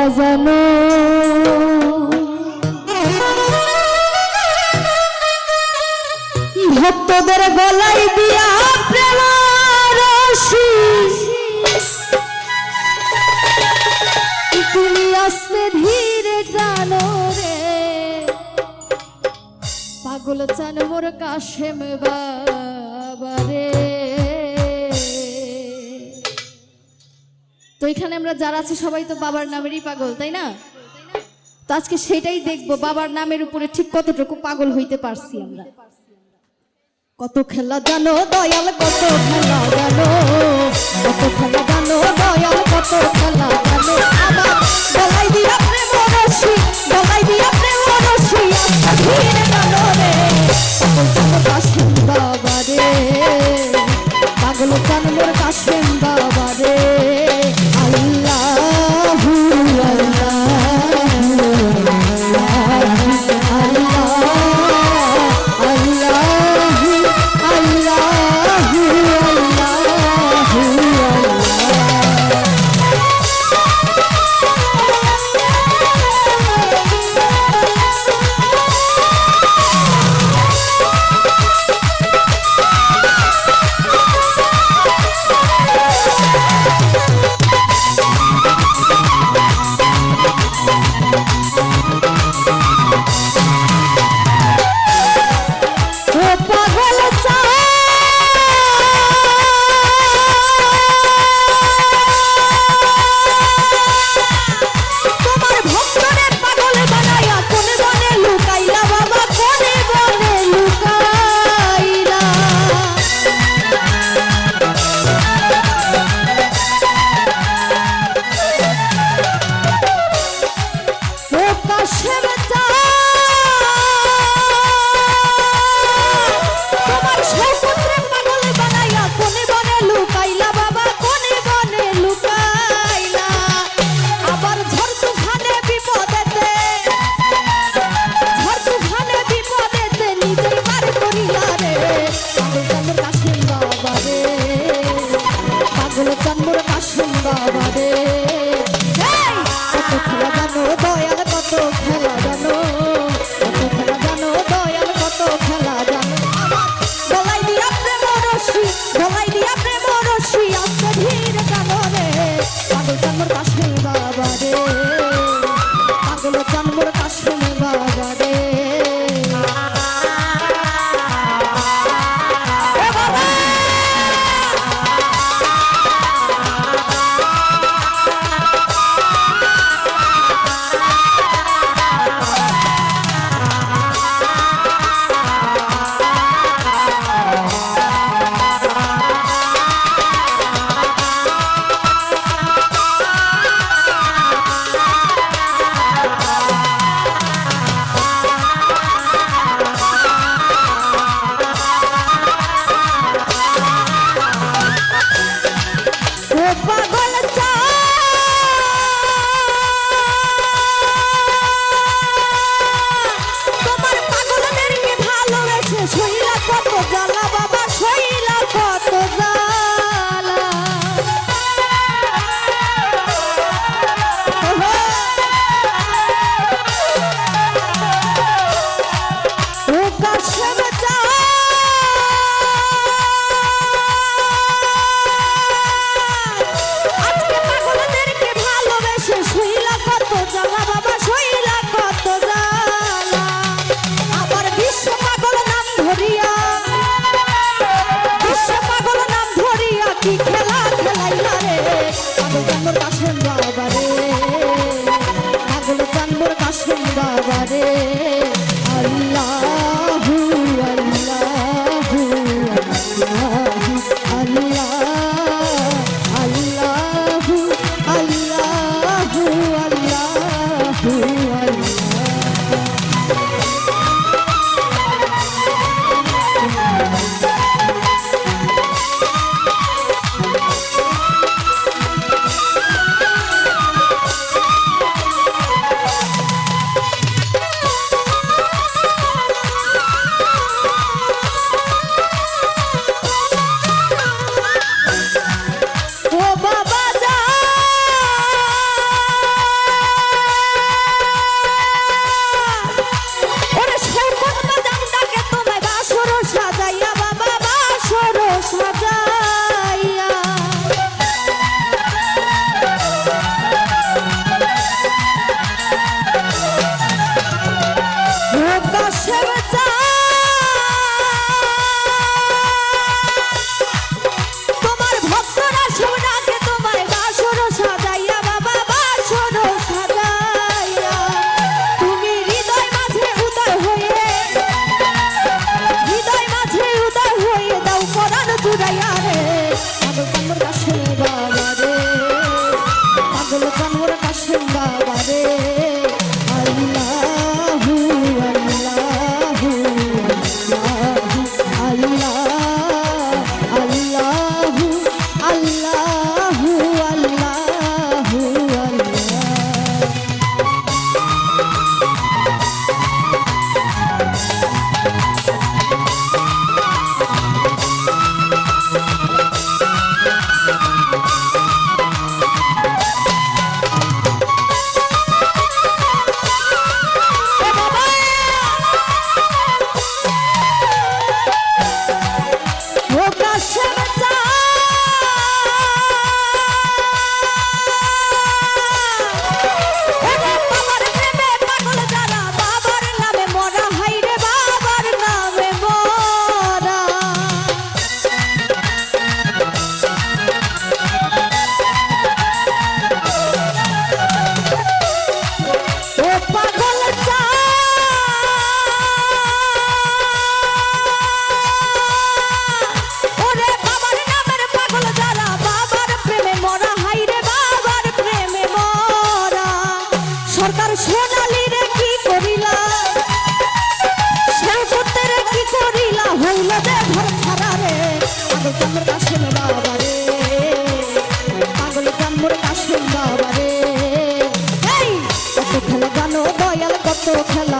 বাজানো ভক্তদের গলায় দিয়া প্রেম রশি তুমি আস্তে ধীরে জানো রে পাগল চান মোর কাশেম বাবা রে। তো এখানে আমরা যারা আছি সবাই তো বাবার নামেরই পাগল, তাই না? তো আজকে সেটাই দেখবো বাবার নামের উপরে ঠিক কতটুকু পাগল হইতে পারছি আমরা। কত খেলা জানো দয়াল, কত খেলা জানো, কত খেলা জানো দয়াল, কত খেলা জানো। আমার গলায় দিয়া প্রেম রশি, গলায় দিয়া প্রেম রশি ধীরে জানো রে পাগল কাশেম বাবা রে, পাগল চান মোর কাশেম বাবা রে। আল্লাহু কাশেম চা তোমার ভক্তরা সব ডাকে তোমায় বাসর সাজাইয়া বাবা বাসর সাজাইয়া তুমি হৃদয় মাঝে উদার হয়ে দাও কোরআন জুড়াইয়া রে পাগল কামর কাশেম বাবা রে পাগল কামর কাশেম বাবা রে আল্লাহু আল্লাহু আল্লাহু আল্লাহু আল্লাহু আল্লাহু সোনালি রে কি করিলা শ্যামপুত্রের কি করিলা হইল যে ঘর ছাড়া রে পাগল কামর কাশেম বাবা রে পাগল কামর কাশেম বাবা রে এই কত খেলা জানো দয়াল কত খেলা